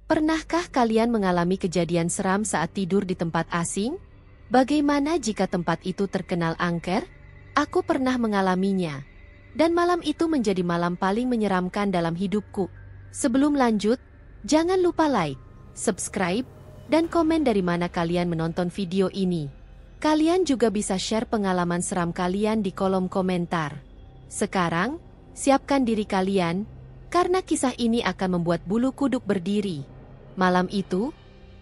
Pernahkah kalian mengalami kejadian seram saat tidur di tempat asing? Bagaimana jika tempat itu terkenal angker? Aku pernah mengalaminya. Dan malam itu menjadi malam paling menyeramkan dalam hidupku. Sebelum lanjut, jangan lupa like, subscribe, dan komen dari mana kalian menonton video ini. Kalian juga bisa share pengalaman seram kalian di kolom komentar. Sekarang, siapkan diri kalian, karena kisah ini akan membuat bulu kuduk berdiri. Malam itu,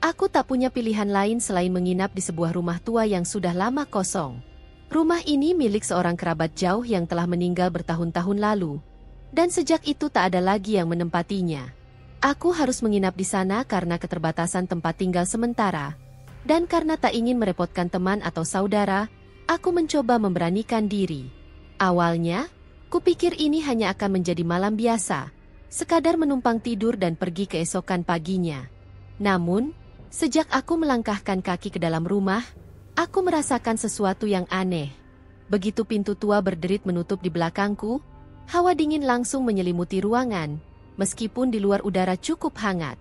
aku tak punya pilihan lain selain menginap di sebuah rumah tua yang sudah lama kosong. Rumah ini milik seorang kerabat jauh yang telah meninggal bertahun-tahun lalu. Dan sejak itu tak ada lagi yang menempatinya. Aku harus menginap di sana karena keterbatasan tempat tinggal sementara. Dan karena tak ingin merepotkan teman atau saudara, aku mencoba memberanikan diri. Awalnya, kupikir ini hanya akan menjadi malam biasa. Sekadar menumpang tidur dan pergi keesokan paginya. Namun, sejak aku melangkahkan kaki ke dalam rumah, aku merasakan sesuatu yang aneh. Begitu pintu tua berderit menutup di belakangku, hawa dingin langsung menyelimuti ruangan, meskipun di luar udara cukup hangat.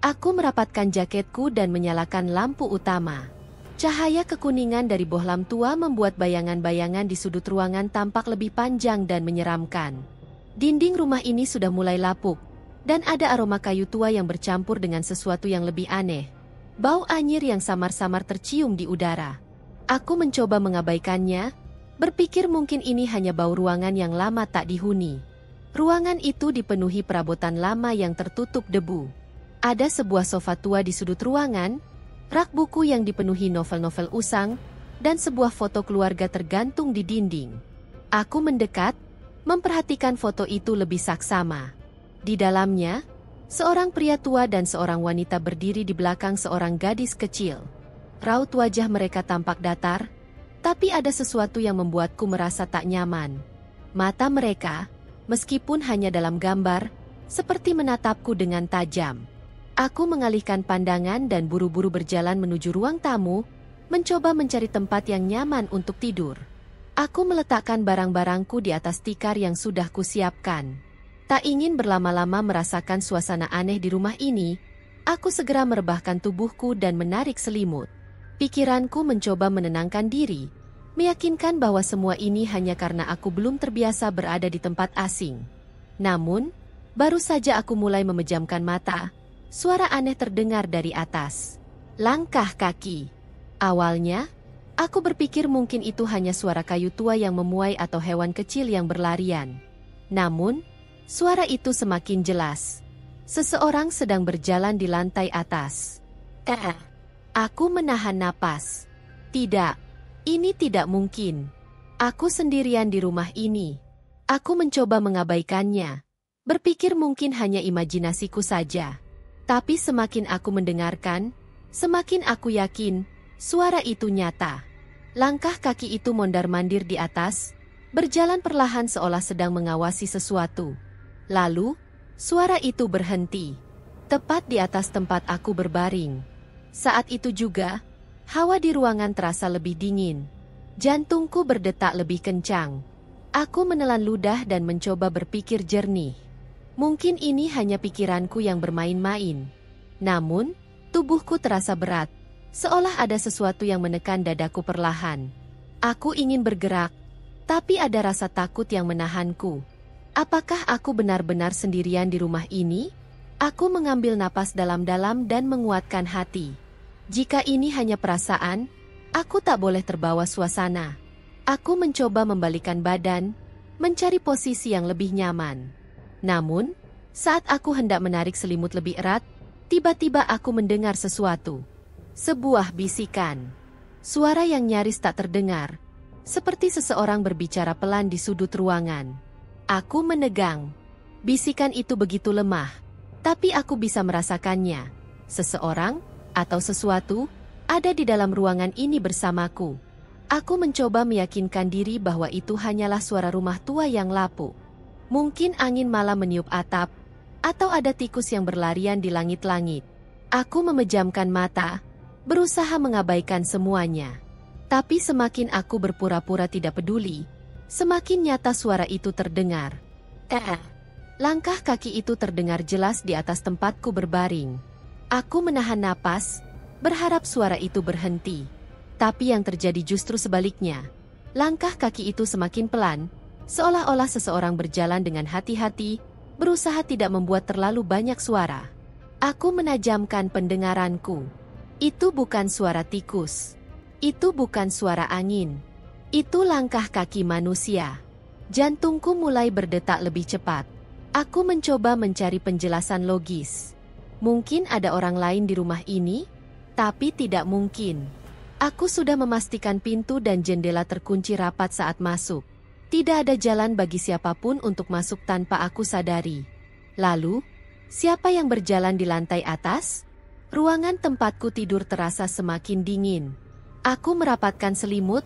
Aku merapatkan jaketku dan menyalakan lampu utama. Cahaya kekuningan dari bohlam tua membuat bayangan-bayangan di sudut ruangan tampak lebih panjang dan menyeramkan. Dinding rumah ini sudah mulai lapuk, dan ada aroma kayu tua yang bercampur dengan sesuatu yang lebih aneh. Bau anyir yang samar-samar tercium di udara. Aku mencoba mengabaikannya, berpikir mungkin ini hanya bau ruangan yang lama tak dihuni. Ruangan itu dipenuhi perabotan lama yang tertutup debu. Ada sebuah sofa tua di sudut ruangan, rak buku yang dipenuhi novel-novel usang, dan sebuah foto keluarga tergantung di dinding. Aku mendekat, memperhatikan foto itu lebih saksama. Di dalamnya, seorang pria tua dan seorang wanita berdiri di belakang seorang gadis kecil. Raut wajah mereka tampak datar, tapi ada sesuatu yang membuatku merasa tak nyaman. Mata mereka, meskipun hanya dalam gambar, seperti menatapku dengan tajam. Aku mengalihkan pandangan dan buru-buru berjalan menuju ruang tamu, mencoba mencari tempat yang nyaman untuk tidur. Aku meletakkan barang-barangku di atas tikar yang sudah kusiapkan. Tak ingin berlama-lama merasakan suasana aneh di rumah ini, aku segera merebahkan tubuhku dan menarik selimut. Pikiranku mencoba menenangkan diri, meyakinkan bahwa semua ini hanya karena aku belum terbiasa berada di tempat asing. Namun, baru saja aku mulai memejamkan mata, suara aneh terdengar dari atas. Langkah kaki. Awalnya, aku berpikir mungkin itu hanya suara kayu tua yang memuai atau hewan kecil yang berlarian. Namun, suara itu semakin jelas. Seseorang sedang berjalan di lantai atas. Aku menahan napas. Tidak, ini tidak mungkin. Aku sendirian di rumah ini. Aku mencoba mengabaikannya. Berpikir mungkin hanya imajinasiku saja. Tapi semakin aku mendengarkan, semakin aku yakin, suara itu nyata. Langkah kaki itu mondar-mandir di atas, berjalan perlahan seolah sedang mengawasi sesuatu. Lalu, suara itu berhenti, tepat di atas tempat aku berbaring. Saat itu juga, hawa di ruangan terasa lebih dingin. Jantungku berdetak lebih kencang. Aku menelan ludah dan mencoba berpikir jernih. Mungkin ini hanya pikiranku yang bermain-main. Namun, tubuhku terasa berat. Seolah ada sesuatu yang menekan dadaku perlahan. Aku ingin bergerak, tapi ada rasa takut yang menahanku. Apakah aku benar-benar sendirian di rumah ini? Aku mengambil napas dalam-dalam dan menguatkan hati. Jika ini hanya perasaan, aku tak boleh terbawa suasana. Aku mencoba membalikkan badan, mencari posisi yang lebih nyaman. Namun, saat aku hendak menarik selimut lebih erat, tiba-tiba aku mendengar sesuatu. Sebuah bisikan. Suara yang nyaris tak terdengar. Seperti seseorang berbicara pelan di sudut ruangan. Aku menegang. Bisikan itu begitu lemah. Tapi aku bisa merasakannya. Seseorang, atau sesuatu, ada di dalam ruangan ini bersamaku. Aku mencoba meyakinkan diri bahwa itu hanyalah suara rumah tua yang lapuk. Mungkin angin malam meniup atap, atau ada tikus yang berlarian di langit-langit. Aku memejamkan mata, berusaha mengabaikan semuanya. Tapi semakin aku berpura-pura tidak peduli, semakin nyata suara itu terdengar. Langkah kaki itu terdengar jelas di atas tempatku berbaring. Aku menahan napas, berharap suara itu berhenti. Tapi yang terjadi justru sebaliknya. Langkah kaki itu semakin pelan, seolah-olah seseorang berjalan dengan hati-hati, berusaha tidak membuat terlalu banyak suara. Aku menajamkan pendengaranku. Itu bukan suara tikus. Itu bukan suara angin. Itu langkah kaki manusia. Jantungku mulai berdetak lebih cepat. Aku mencoba mencari penjelasan logis. Mungkin ada orang lain di rumah ini, tapi tidak mungkin. Aku sudah memastikan pintu dan jendela terkunci rapat saat masuk. Tidak ada jalan bagi siapapun untuk masuk tanpa aku sadari. Lalu, siapa yang berjalan di lantai atas? Ruangan tempatku tidur terasa semakin dingin. Aku merapatkan selimut,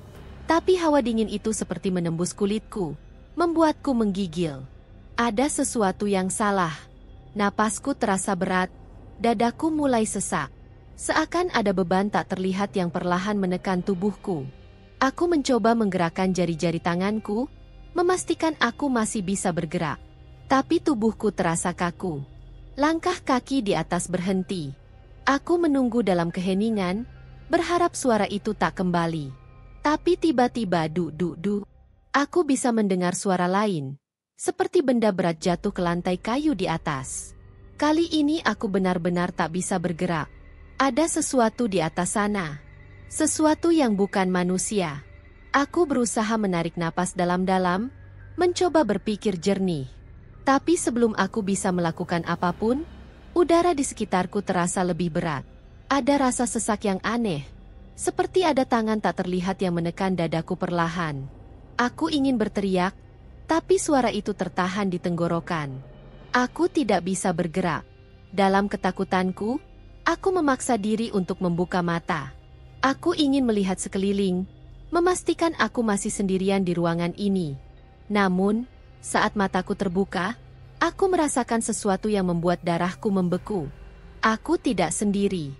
tapi hawa dingin itu seperti menembus kulitku, membuatku menggigil. Ada sesuatu yang salah. Napasku terasa berat. Dadaku mulai sesak. Seakan ada beban tak terlihat yang perlahan menekan tubuhku. Aku mencoba menggerakkan jari-jari tanganku, memastikan aku masih bisa bergerak. Tapi tubuhku terasa kaku. Langkah kaki di atas berhenti. Aku menunggu dalam keheningan, berharap suara itu tak kembali. Tapi tiba-tiba du-du-du. Aku bisa mendengar suara lain. Seperti benda berat jatuh ke lantai kayu di atas. Kali ini aku benar-benar tak bisa bergerak. Ada sesuatu di atas sana. Sesuatu yang bukan manusia. Aku berusaha menarik napas dalam-dalam, mencoba berpikir jernih. Tapi sebelum aku bisa melakukan apapun, udara di sekitarku terasa lebih berat. Ada rasa sesak yang aneh. Seperti ada tangan tak terlihat yang menekan dadaku perlahan. Aku ingin berteriak, tapi suara itu tertahan di tenggorokan. Aku tidak bisa bergerak. Dalam ketakutanku, aku memaksa diri untuk membuka mata. Aku ingin melihat sekeliling, memastikan aku masih sendirian di ruangan ini. Namun, saat mataku terbuka, aku merasakan sesuatu yang membuat darahku membeku. Aku tidak sendiri.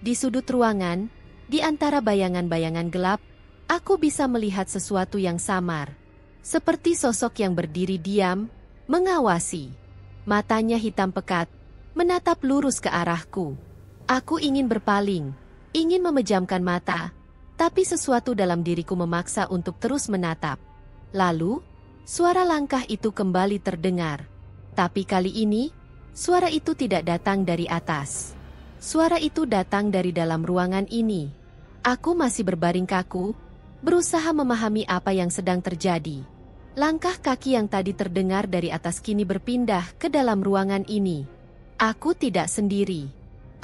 Di sudut ruangan, di antara bayangan-bayangan gelap, aku bisa melihat sesuatu yang samar. Seperti sosok yang berdiri diam, mengawasi. Matanya hitam pekat, menatap lurus ke arahku. Aku ingin berpaling, ingin memejamkan mata, tapi sesuatu dalam diriku memaksa untuk terus menatap. Lalu, suara langkah itu kembali terdengar. Tapi kali ini, suara itu tidak datang dari atas. Suara itu datang dari dalam ruangan ini. Aku masih berbaring kaku, berusaha memahami apa yang sedang terjadi. Langkah kaki yang tadi terdengar dari atas kini berpindah ke dalam ruangan ini. Aku tidak sendiri.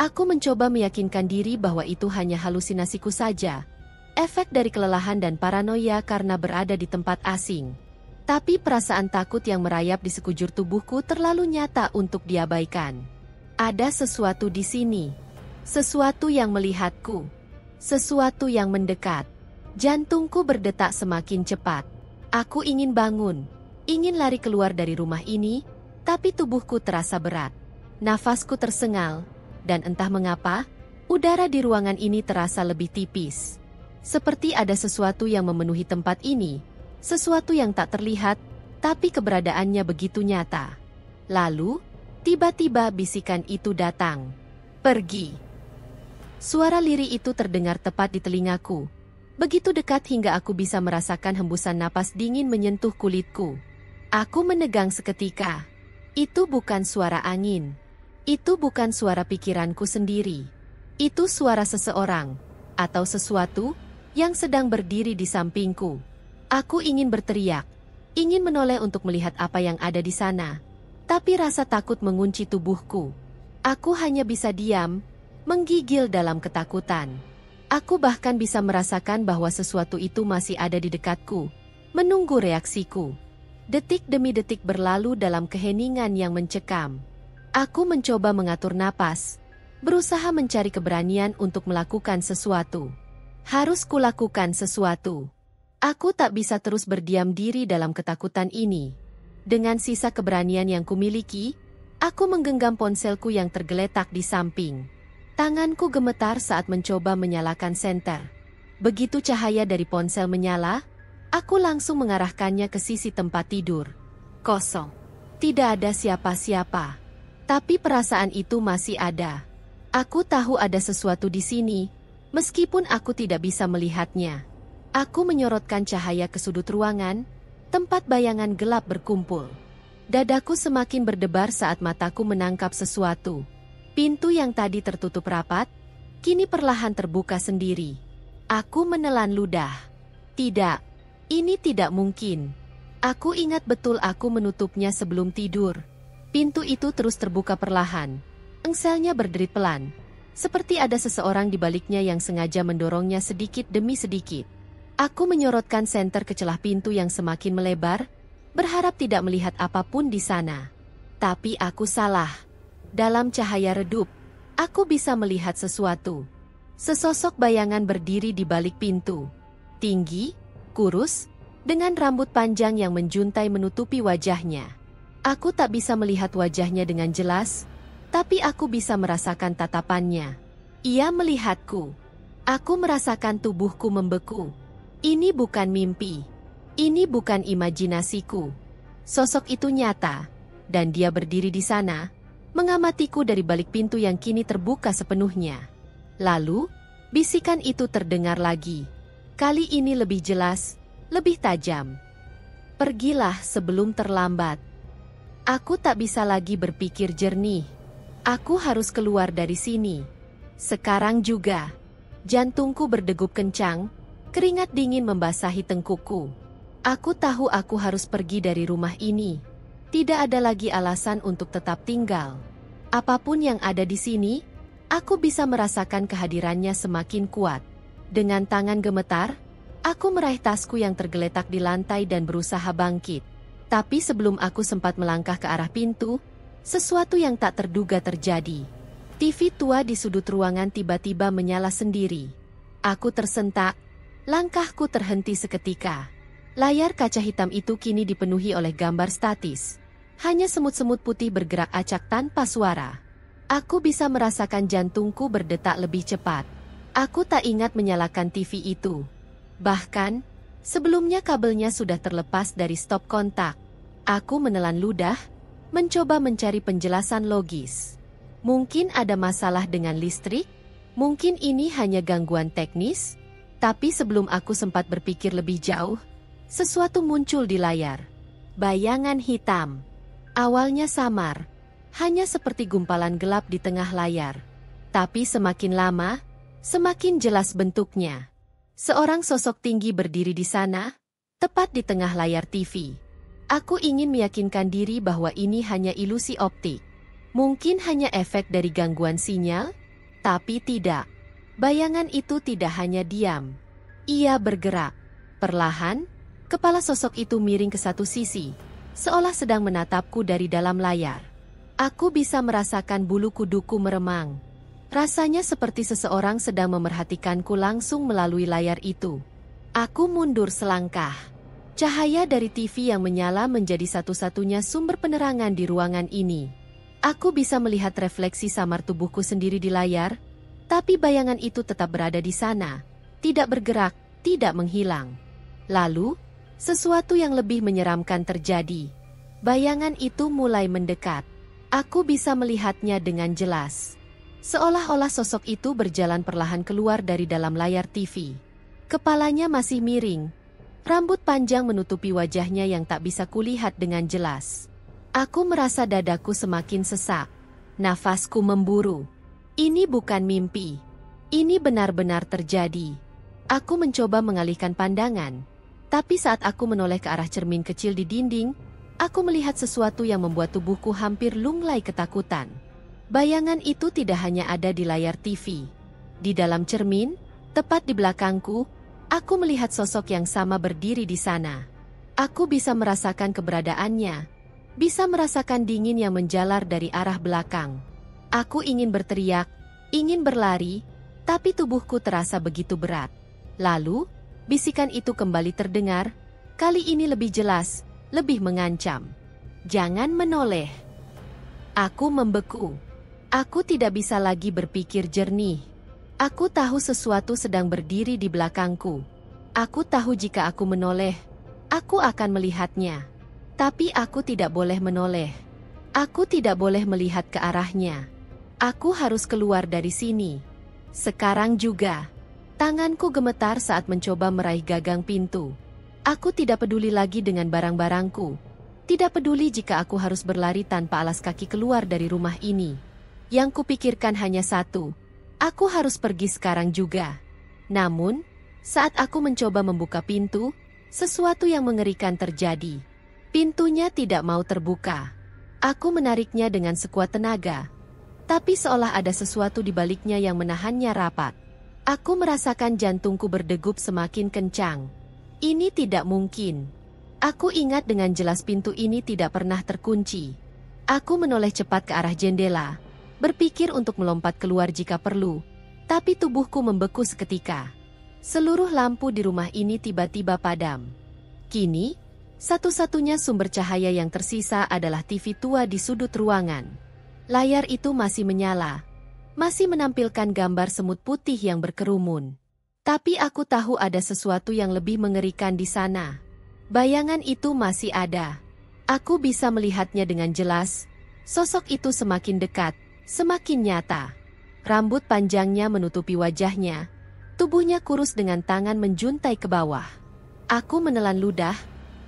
Aku mencoba meyakinkan diri bahwa itu hanya halusinasiku saja. Efek dari kelelahan dan paranoia karena berada di tempat asing. Tapi perasaan takut yang merayap di sekujur tubuhku terlalu nyata untuk diabaikan. Ada sesuatu di sini. Sesuatu yang melihatku. Sesuatu yang mendekat. Jantungku berdetak semakin cepat. Aku ingin bangun, ingin lari keluar dari rumah ini, tapi tubuhku terasa berat. Nafasku tersengal, dan entah mengapa, udara di ruangan ini terasa lebih tipis. Seperti ada sesuatu yang memenuhi tempat ini, sesuatu yang tak terlihat, tapi keberadaannya begitu nyata. Lalu, tiba-tiba bisikan itu datang. Pergi. Suara lirih itu terdengar tepat di telingaku. Begitu dekat hingga aku bisa merasakan hembusan napas dingin menyentuh kulitku. Aku menegang seketika. Itu bukan suara angin. Itu bukan suara pikiranku sendiri. Itu suara seseorang, atau sesuatu, yang sedang berdiri di sampingku. Aku ingin berteriak, ingin menoleh untuk melihat apa yang ada di sana. Tapi rasa takut mengunci tubuhku. Aku hanya bisa diam, menggigil dalam ketakutan. Aku bahkan bisa merasakan bahwa sesuatu itu masih ada di dekatku, menunggu reaksiku. Detik demi detik berlalu dalam keheningan yang mencekam. Aku mencoba mengatur napas, berusaha mencari keberanian untuk melakukan sesuatu. Harus kulakukan sesuatu. Aku tak bisa terus berdiam diri dalam ketakutan ini. Dengan sisa keberanian yang kumiliki, aku menggenggam ponselku yang tergeletak di samping. Tanganku gemetar saat mencoba menyalakan senter. Begitu cahaya dari ponsel menyala, aku langsung mengarahkannya ke sisi tempat tidur. Kosong. Tidak ada siapa-siapa. Tapi perasaan itu masih ada. Aku tahu ada sesuatu di sini, meskipun aku tidak bisa melihatnya. Aku menyorotkan cahaya ke sudut ruangan, tempat bayangan gelap berkumpul. Dadaku semakin berdebar saat mataku menangkap sesuatu. Pintu yang tadi tertutup rapat, kini perlahan terbuka sendiri. Aku menelan ludah. Tidak, ini tidak mungkin. Aku ingat betul aku menutupnya sebelum tidur. Pintu itu terus terbuka perlahan. Engselnya berderit pelan. Seperti ada seseorang di baliknya yang sengaja mendorongnya sedikit demi sedikit. Aku menyorotkan senter ke celah pintu yang semakin melebar, berharap tidak melihat apapun di sana. Tapi aku salah. Dalam cahaya redup, aku bisa melihat sesuatu. Sesosok bayangan berdiri di balik pintu. Tinggi, kurus, dengan rambut panjang yang menjuntai menutupi wajahnya. Aku tak bisa melihat wajahnya dengan jelas, tapi aku bisa merasakan tatapannya. Ia melihatku. Aku merasakan tubuhku membeku. Ini bukan mimpi. Ini bukan imajinasiku. Sosok itu nyata, dan dia berdiri di sana, mengamatiku dari balik pintu yang kini terbuka sepenuhnya. Lalu, bisikan itu terdengar lagi. Kali ini lebih jelas, lebih tajam. Pergilah sebelum terlambat. Aku tak bisa lagi berpikir jernih. Aku harus keluar dari sini. Sekarang juga. Jantungku berdegup kencang, keringat dingin membasahi tengkukku. Aku tahu aku harus pergi dari rumah ini. Tidak ada lagi alasan untuk tetap tinggal. Apapun yang ada di sini, aku bisa merasakan kehadirannya semakin kuat. Dengan tangan gemetar, aku meraih tasku yang tergeletak di lantai dan berusaha bangkit. Tapi sebelum aku sempat melangkah ke arah pintu, sesuatu yang tak terduga terjadi. TV tua di sudut ruangan tiba-tiba menyala sendiri. Aku tersentak, langkahku terhenti seketika. Layar kaca hitam itu kini dipenuhi oleh gambar statis. Hanya semut-semut putih bergerak acak tanpa suara. Aku bisa merasakan jantungku berdetak lebih cepat. Aku tak ingat menyalakan TV itu. Bahkan, sebelumnya kabelnya sudah terlepas dari stop kontak. Aku menelan ludah, mencoba mencari penjelasan logis. Mungkin ada masalah dengan listrik, mungkin ini hanya gangguan teknis, tapi sebelum aku sempat berpikir lebih jauh, sesuatu muncul di layar. Bayangan hitam. Awalnya samar, hanya seperti gumpalan gelap di tengah layar. Tapi semakin lama, semakin jelas bentuknya. Seorang sosok tinggi berdiri di sana, tepat di tengah layar TV. Aku ingin meyakinkan diri bahwa ini hanya ilusi optik. Mungkin hanya efek dari gangguan sinyal, tapi tidak. Bayangan itu tidak hanya diam. Ia bergerak. Perlahan, kepala sosok itu miring ke satu sisi, seolah sedang menatapku dari dalam layar. Aku bisa merasakan bulu kuduku meremang. Rasanya seperti seseorang sedang memerhatikanku langsung melalui layar itu. Aku mundur selangkah. Cahaya dari TV yang menyala menjadi satu-satunya sumber penerangan di ruangan ini. Aku bisa melihat refleksi samar tubuhku sendiri di layar, tapi bayangan itu tetap berada di sana, tidak bergerak, tidak menghilang. Lalu, sesuatu yang lebih menyeramkan terjadi. Bayangan itu mulai mendekat. Aku bisa melihatnya dengan jelas. Seolah-olah sosok itu berjalan perlahan keluar dari dalam layar TV. Kepalanya masih miring. Rambut panjang menutupi wajahnya yang tak bisa kulihat dengan jelas. Aku merasa dadaku semakin sesak. Nafasku memburu. Ini bukan mimpi. Ini benar-benar terjadi. Aku mencoba mengalihkan pandangan. Tapi saat aku menoleh ke arah cermin kecil di dinding, aku melihat sesuatu yang membuat tubuhku hampir lunglai ketakutan. Bayangan itu tidak hanya ada di layar TV. Di dalam cermin, tepat di belakangku, aku melihat sosok yang sama berdiri di sana. Aku bisa merasakan keberadaannya, bisa merasakan dingin yang menjalar dari arah belakang. Aku ingin berteriak, ingin berlari, tapi tubuhku terasa begitu berat. Lalu, bisikan itu kembali terdengar, kali ini lebih jelas, lebih mengancam. Jangan menoleh. Aku membeku. Aku tidak bisa lagi berpikir jernih. Aku tahu sesuatu sedang berdiri di belakangku. Aku tahu jika aku menoleh, aku akan melihatnya. Tapi aku tidak boleh menoleh. Aku tidak boleh melihat ke arahnya. Aku harus keluar dari sini. Sekarang juga. Tanganku gemetar saat mencoba meraih gagang pintu. Aku tidak peduli lagi dengan barang-barangku. Tidak peduli jika aku harus berlari tanpa alas kaki keluar dari rumah ini. Yang kupikirkan hanya satu. Aku harus pergi sekarang juga. Namun, saat aku mencoba membuka pintu, sesuatu yang mengerikan terjadi. Pintunya tidak mau terbuka. Aku menariknya dengan sekuat tenaga. Tapi seolah ada sesuatu di baliknya yang menahannya rapat. Aku merasakan jantungku berdegup semakin kencang. Ini tidak mungkin. Aku ingat dengan jelas pintu ini tidak pernah terkunci. Aku menoleh cepat ke arah jendela, berpikir untuk melompat keluar jika perlu. Tapi tubuhku membeku seketika. Seluruh lampu di rumah ini tiba-tiba padam. Kini, satu-satunya sumber cahaya yang tersisa adalah TV tua di sudut ruangan. Layar itu masih menyala. Masih menampilkan gambar semut putih yang berkerumun. Tapi aku tahu ada sesuatu yang lebih mengerikan di sana. Bayangan itu masih ada. Aku bisa melihatnya dengan jelas. Sosok itu semakin dekat, semakin nyata. Rambut panjangnya menutupi wajahnya. Tubuhnya kurus dengan tangan menjuntai ke bawah. Aku menelan ludah,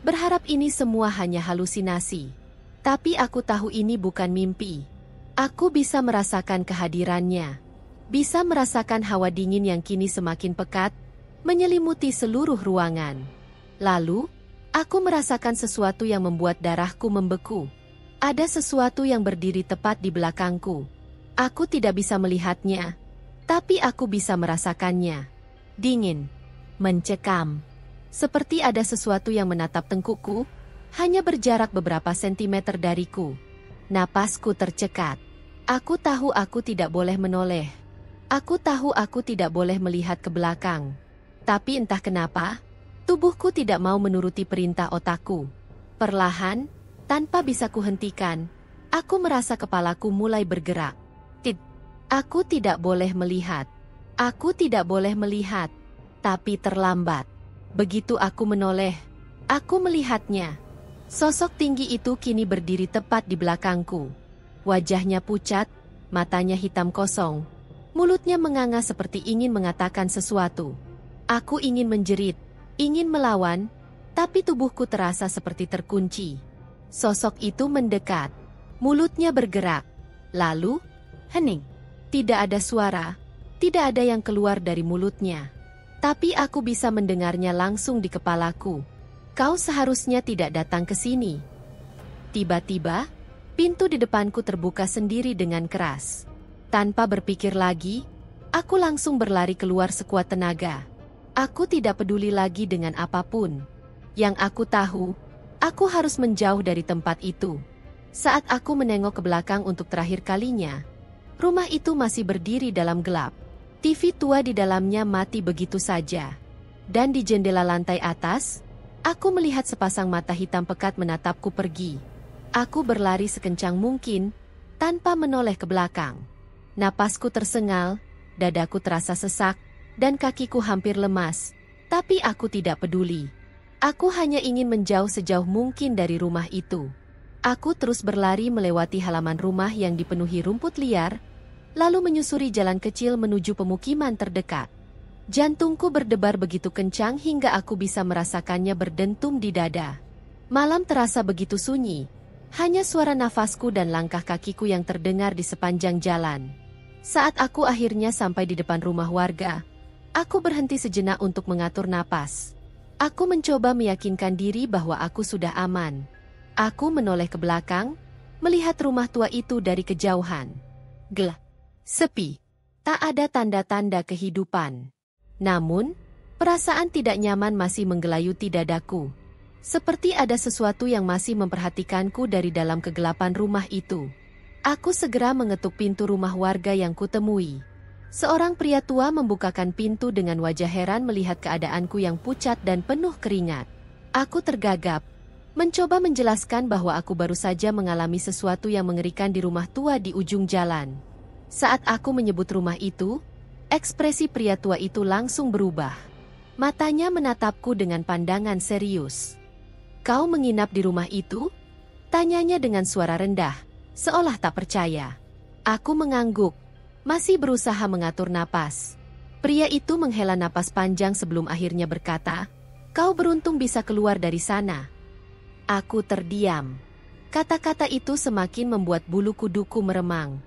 berharap ini semua hanya halusinasi. Tapi aku tahu ini bukan mimpi. Aku bisa merasakan kehadirannya. Bisa merasakan hawa dingin yang kini semakin pekat, menyelimuti seluruh ruangan. Lalu, aku merasakan sesuatu yang membuat darahku membeku. Ada sesuatu yang berdiri tepat di belakangku. Aku tidak bisa melihatnya, tapi aku bisa merasakannya. Dingin, mencekam. Seperti ada sesuatu yang menatap tengkukku, hanya berjarak beberapa sentimeter dariku. Napasku tercekat. Aku tahu aku tidak boleh menoleh. Aku tahu aku tidak boleh melihat ke belakang. Tapi entah kenapa, tubuhku tidak mau menuruti perintah otakku. Perlahan, tanpa bisa kuhentikan, aku merasa kepalaku mulai bergerak. Aku tidak boleh melihat. Aku tidak boleh melihat. Tapi terlambat. Begitu aku menoleh, aku melihatnya. Sosok tinggi itu kini berdiri tepat di belakangku. Wajahnya pucat, matanya hitam kosong. Mulutnya menganga seperti ingin mengatakan sesuatu. Aku ingin menjerit, ingin melawan, tapi tubuhku terasa seperti terkunci. Sosok itu mendekat. Mulutnya bergerak. Lalu, hening. Tidak ada suara, tidak ada yang keluar dari mulutnya. Tapi aku bisa mendengarnya langsung di kepalaku. Kau seharusnya tidak datang ke sini. Tiba-tiba, pintu di depanku terbuka sendiri dengan keras. Tanpa berpikir lagi, aku langsung berlari keluar sekuat tenaga. Aku tidak peduli lagi dengan apapun. Yang aku tahu, aku harus menjauh dari tempat itu. Saat aku menengok ke belakang untuk terakhir kalinya, rumah itu masih berdiri dalam gelap. TV tua di dalamnya mati begitu saja. Dan di jendela lantai atas, aku melihat sepasang mata hitam pekat menatapku pergi. Aku berlari sekencang mungkin, tanpa menoleh ke belakang. Napasku tersengal, dadaku terasa sesak, dan kakiku hampir lemas. Tapi aku tidak peduli. Aku hanya ingin menjauh sejauh mungkin dari rumah itu. Aku terus berlari melewati halaman rumah yang dipenuhi rumput liar, lalu menyusuri jalan kecil menuju pemukiman terdekat. Jantungku berdebar begitu kencang hingga aku bisa merasakannya berdentum di dada. Malam terasa begitu sunyi. Hanya suara nafasku dan langkah kakiku yang terdengar di sepanjang jalan. Saat aku akhirnya sampai di depan rumah warga, aku berhenti sejenak untuk mengatur napas. Aku mencoba meyakinkan diri bahwa aku sudah aman. Aku menoleh ke belakang, melihat rumah tua itu dari kejauhan. Gelap, sepi, tak ada tanda-tanda kehidupan. Namun, perasaan tidak nyaman masih menggelayuti dadaku. Seperti ada sesuatu yang masih memperhatikanku dari dalam kegelapan rumah itu. Aku segera mengetuk pintu rumah warga yang kutemui. Seorang pria tua membukakan pintu dengan wajah heran melihat keadaanku yang pucat dan penuh keringat. Aku tergagap, mencoba menjelaskan bahwa aku baru saja mengalami sesuatu yang mengerikan di rumah tua di ujung jalan. Saat aku menyebut rumah itu, ekspresi pria tua itu langsung berubah. Matanya menatapku dengan pandangan serius. "Kau menginap di rumah itu?" Tanyanya dengan suara rendah, seolah tak percaya. Aku mengangguk, masih berusaha mengatur napas. Pria itu menghela napas panjang sebelum akhirnya berkata, "Kau beruntung bisa keluar dari sana." Aku terdiam. Kata-kata itu semakin membuat bulu kuduku meremang.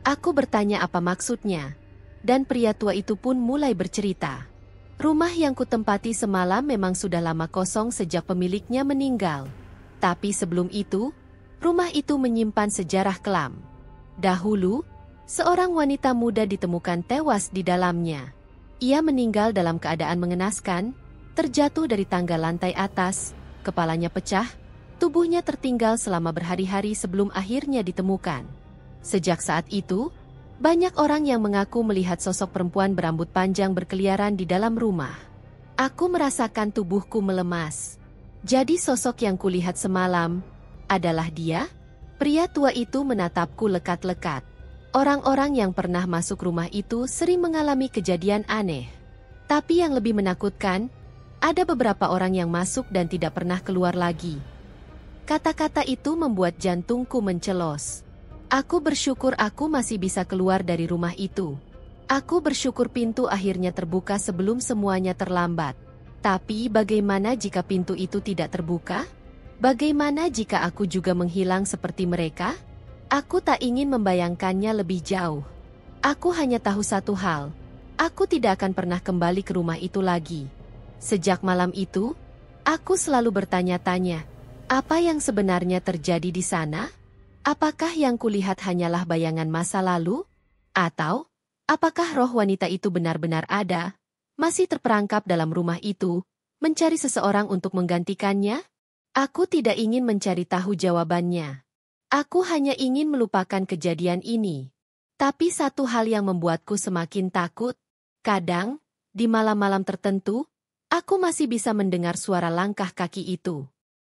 Aku bertanya apa maksudnya, dan pria tua itu pun mulai bercerita. Rumah yang kutempati semalam memang sudah lama kosong sejak pemiliknya meninggal. Tapi sebelum itu, rumah itu menyimpan sejarah kelam. Dahulu, seorang wanita muda ditemukan tewas di dalamnya. Ia meninggal dalam keadaan mengenaskan, terjatuh dari tangga lantai atas, kepalanya pecah, tubuhnya tertinggal selama berhari-hari sebelum akhirnya ditemukan. Sejak saat itu, banyak orang yang mengaku melihat sosok perempuan berambut panjang berkeliaran di dalam rumah. Aku merasakan tubuhku melemas. Jadi sosok yang kulihat semalam adalah dia? Pria tua itu menatapku lekat-lekat. Orang-orang yang pernah masuk rumah itu sering mengalami kejadian aneh. Tapi yang lebih menakutkan, ada beberapa orang yang masuk dan tidak pernah keluar lagi. Kata-kata itu membuat jantungku mencelos. Aku bersyukur aku masih bisa keluar dari rumah itu. Aku bersyukur pintu akhirnya terbuka sebelum semuanya terlambat. Tapi bagaimana jika pintu itu tidak terbuka? Bagaimana jika aku juga menghilang seperti mereka? Aku tak ingin membayangkannya lebih jauh. Aku hanya tahu satu hal. Aku tidak akan pernah kembali ke rumah itu lagi. Sejak malam itu, aku selalu bertanya-tanya, apa yang sebenarnya terjadi di sana? Apakah yang kulihat hanyalah bayangan masa lalu? Atau, apakah roh wanita itu benar-benar ada, masih terperangkap dalam rumah itu, mencari seseorang untuk menggantikannya? Aku tidak ingin mencari tahu jawabannya. Aku hanya ingin melupakan kejadian ini. Tapi satu hal yang membuatku semakin takut, kadang, di malam-malam tertentu, aku masih bisa mendengar suara langkah kaki itu.